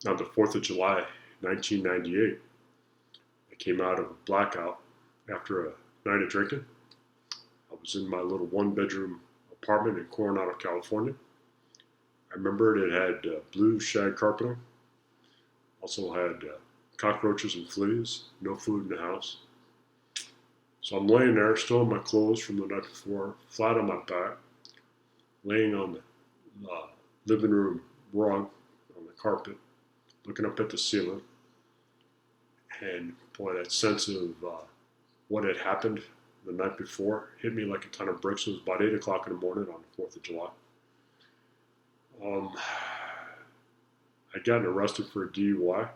On the 4th of July, 1998, I came out of a blackout after a night of drinking. I was in my little one-bedroom apartment in Coronado, California. I remember it had blue shag carpeting, also had cockroaches and fleas, no food in the house. So I'm laying there, still in my clothes from the night before, flat on my back, laying on the living room rug on the carpet, looking up at the ceiling. And boy, that sense of what had happened the night before hit me like a ton of bricks. It was about 8 o'clock in the morning on the 4th of July. I'd gotten arrested for a DUI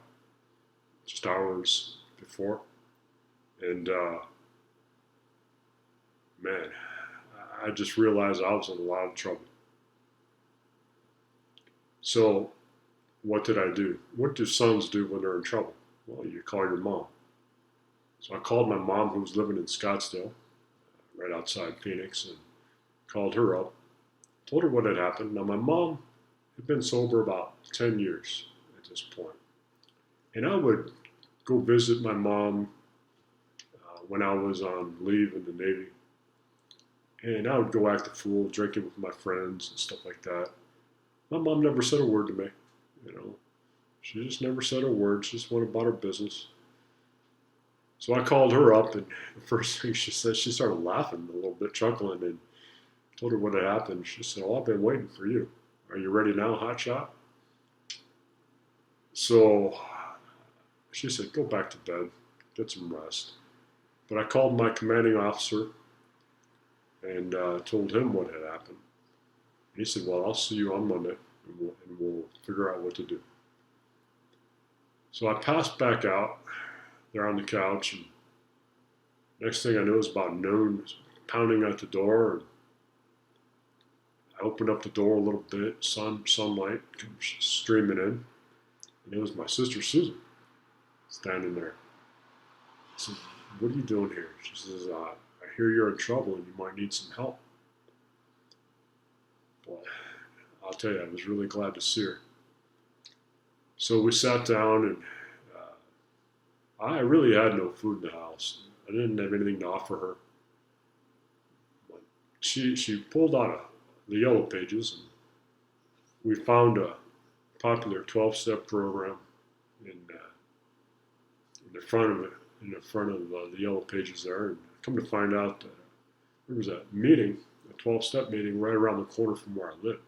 just hours before. And man, I just realized I was in a lot of trouble. So, what did I do? What do sons do when they're in trouble? Well, you call your mom. So I called my mom, who was living in Scottsdale, right outside Phoenix, and called her up, told her what had happened. Now, my mom had been sober about 10 years at this point. And I would go visit my mom when I was on leave in the Navy. And I would go act a fool, drinking with my friends and stuff like that. My mom never said a word to me, you know. She just never said a word. She just went about her business. So I called her up, and the first thing she said, she started laughing a little bit, chuckling, and told her what had happened. She said, "Oh, I've been waiting for you. Are you ready now, hotshot?" So she said, "Go back to bed, get some rest." But I called my commanding officer and told him what had happened. He said, "Well, I'll see you on Monday, and we'll figure out what to do." So I passed back out there on the couch, and next thing I knew, it was about noon, pounding at the door. And I opened up the door a little bit, sunlight comes streaming in, and it was my sister Susan standing there. I said, "What are you doing here?" She says, "I hear you're in trouble and you might need some help." Boy, I'll tell you, I was really glad to see her. So we sat down, and I really had no food in the house. I didn't have anything to offer her. But she pulled out the yellow pages, and we found a popular 12-step program in the front of it, in the front of the yellow pages there. And come to find out that there was a meeting, a 12-step meeting right around the corner from where I live.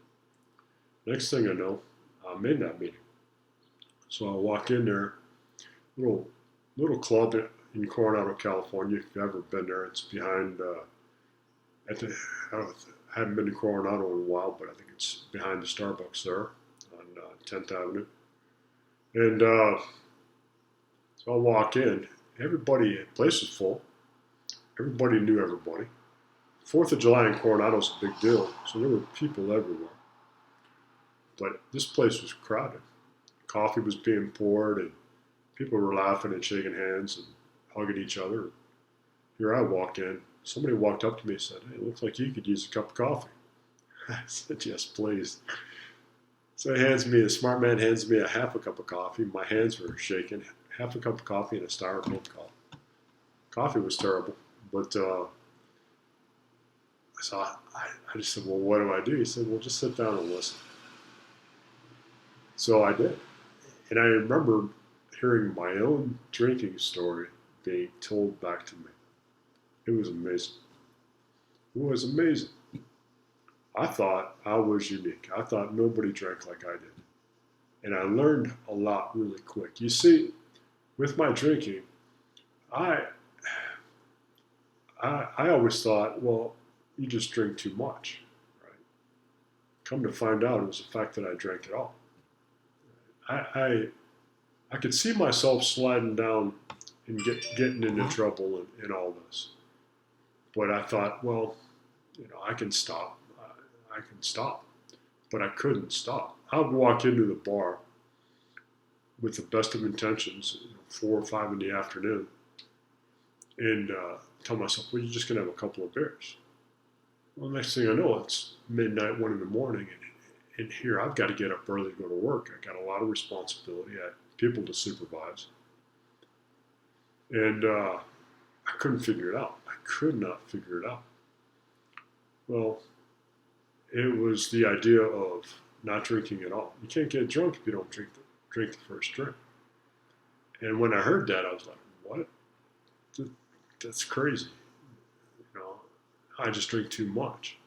Next thing I know, I'm in that meeting. So I walk in there, little club in Coronado, California. If you've ever been there, it's behind at the I haven't been to Coronado in a while, but I think it's behind the Starbucks there on 10th Avenue. And so I walk in. Everybody, the place was full. Everybody knew everybody. 4th of July in Coronado is a big deal, so there were people everywhere. But this place was crowded. Coffee was being poured, and people were laughing and shaking hands and hugging each other. Here I walk in. Somebody walked up to me and said, "Hey, it looks like you could use a cup of coffee." I said, "Yes, please." So the smart man hands me a half a cup of coffee. My hands were shaking. Half a cup of coffee and a styrofoam cup. Coffee was terrible, but so I just said, "Well, what do I do?" He said, "Well, just sit down and listen." So I did. And I remember hearing my own drinking story being told back to me. It was amazing. It was amazing. I thought I was unique. I thought nobody drank like I did. And I learned a lot really quick. You see, with my drinking, I I always thought, well, you just drink too much, right? Come to find out, it was the fact that I drank it all. I I could see myself sliding down and getting into trouble in all this. But I thought, well, I can stop. I can stop. But I couldn't stop. I would walk into the bar with the best of intentions, 4 or 5 in the afternoon, and tell myself, well, you're just going to have a couple of beers. Well, next thing I know, it's midnight, 1 in the morning, And here I've got to get up early to go to work. I got a lot of responsibility. I had people to supervise. And I couldn't figure it out. I could not figure it out. Well, it was the idea of not drinking at all. You can't get drunk if you don't drink the first drink. And when I heard that, I was like, what? That's crazy. You know, I just drink too much.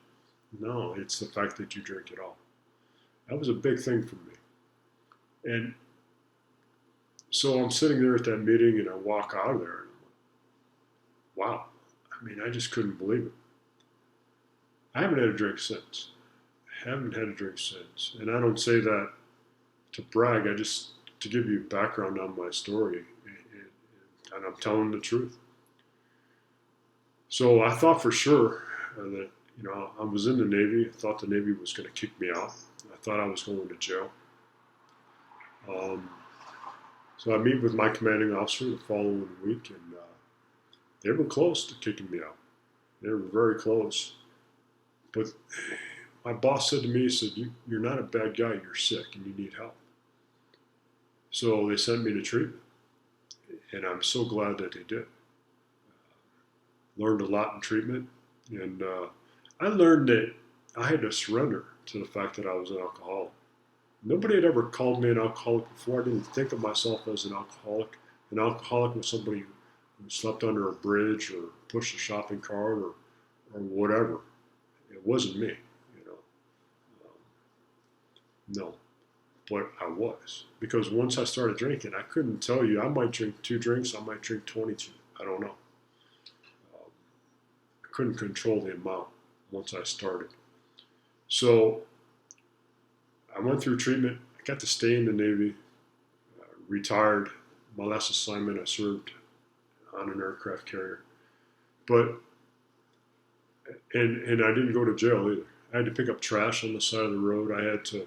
No, it's the fact that you drink it all. That was a big thing for me. And so I'm sitting there at that meeting and I walk out of there and I'm like, wow. I mean, I just couldn't believe it. I haven't had a drink since. And I don't say that to brag. I just to give you background on my story, and I'm telling the truth. So I thought for sure that I was in the Navy. I thought the Navy was going to kick me out. I thought I was going to jail. So I meet with my commanding officer the following week, and they were close to kicking me out. They were very close. But my boss said to me, he said, you're not a bad guy, you're sick and you need help. So they sent me to treatment. And I'm so glad that they did. Learned a lot in treatment. And I learned that I had to surrender to the fact that I was an alcoholic. Nobody had ever called me an alcoholic before. I didn't think of myself as an alcoholic. An alcoholic was somebody who slept under a bridge or pushed a shopping cart or whatever. It wasn't me, no, but I was. Because once I started drinking, I couldn't tell you. I might drink 2 drinks, I might drink 22. I don't know. I couldn't control the amount once I started. So I went through treatment. I got to stay in the Navy, retired. My last assignment, I served on an aircraft carrier. But and I didn't go to jail either. I had to pick up trash on the side of the road. I had to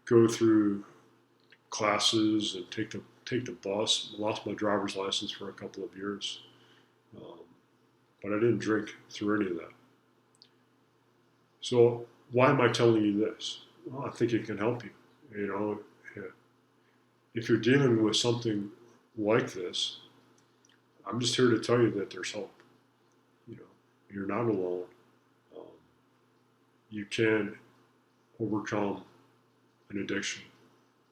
go through classes and take the bus. I lost my driver's license for a couple of years, but I didn't drink through any of that. So why am I telling you this? Well, I think it can help you. If you're dealing with something like this, I'm just here to tell you that there's hope. You're not alone. You can overcome an addiction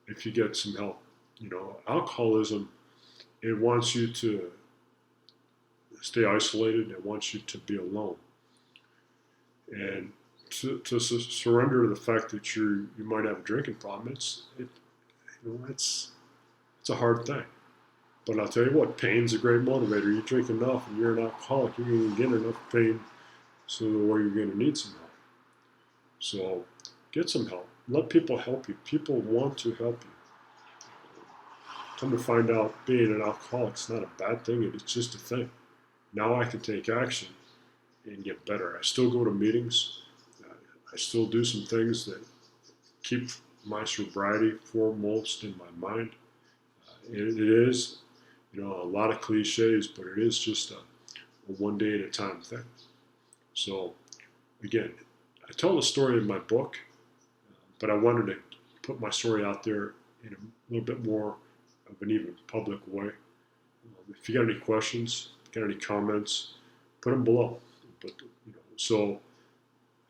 if you get some help. Alcoholism, it wants you to stay isolated. It wants you to be alone. And to surrender to the fact that you might have a drinking problem, it's a hard thing. But I'll tell you what, pain's a great motivator. You drink enough and you're an alcoholic, you're going to get enough pain so where you're going to need some help. So get some help. Let people help you. People want to help you. Come to find out, being an alcoholic is not a bad thing. It's just a thing. Now I can take action and get better. I still go to meetings. I still do some things that keep my sobriety foremost in my mind. It is, a lot of cliches, but it is just a one day at a time thing. So, again, I tell the story in my book, but I wanted to put my story out there in a little bit more of an even public way. If you got any questions, got any comments, put them below. But so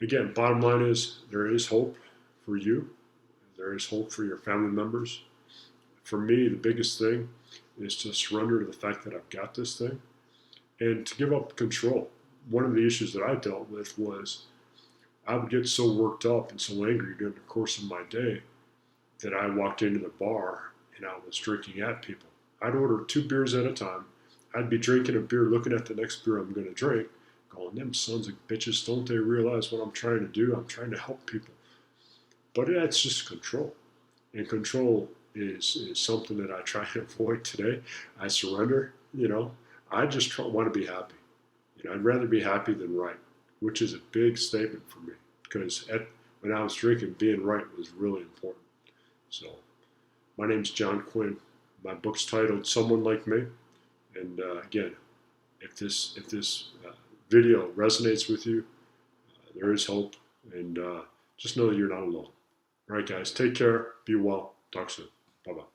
again, bottom line is there is hope for you. There is hope for your family members. For me, the biggest thing is to surrender to the fact that I've got this thing and to give up control. One of the issues that I dealt with was I would get so worked up and so angry during the course of my day that I walked into the bar and I was drinking at people. I'd order 2 beers at a time. I'd be drinking a beer, looking at the next beer I'm going to drink, going, them sons of bitches, don't they realize what I'm trying to do? I'm trying to help people. But that's just control. And control is something that I try to avoid today. I surrender, I just want to be happy. I'd rather be happy than right, which is a big statement for me because when I was drinking, being right was really important. So my name's John Quinn. My book's titled Someone Like Me. And again, if this video resonates with you, there is hope. And just know that you're not alone. All right, guys, take care. Be well. Talk soon. Bye bye.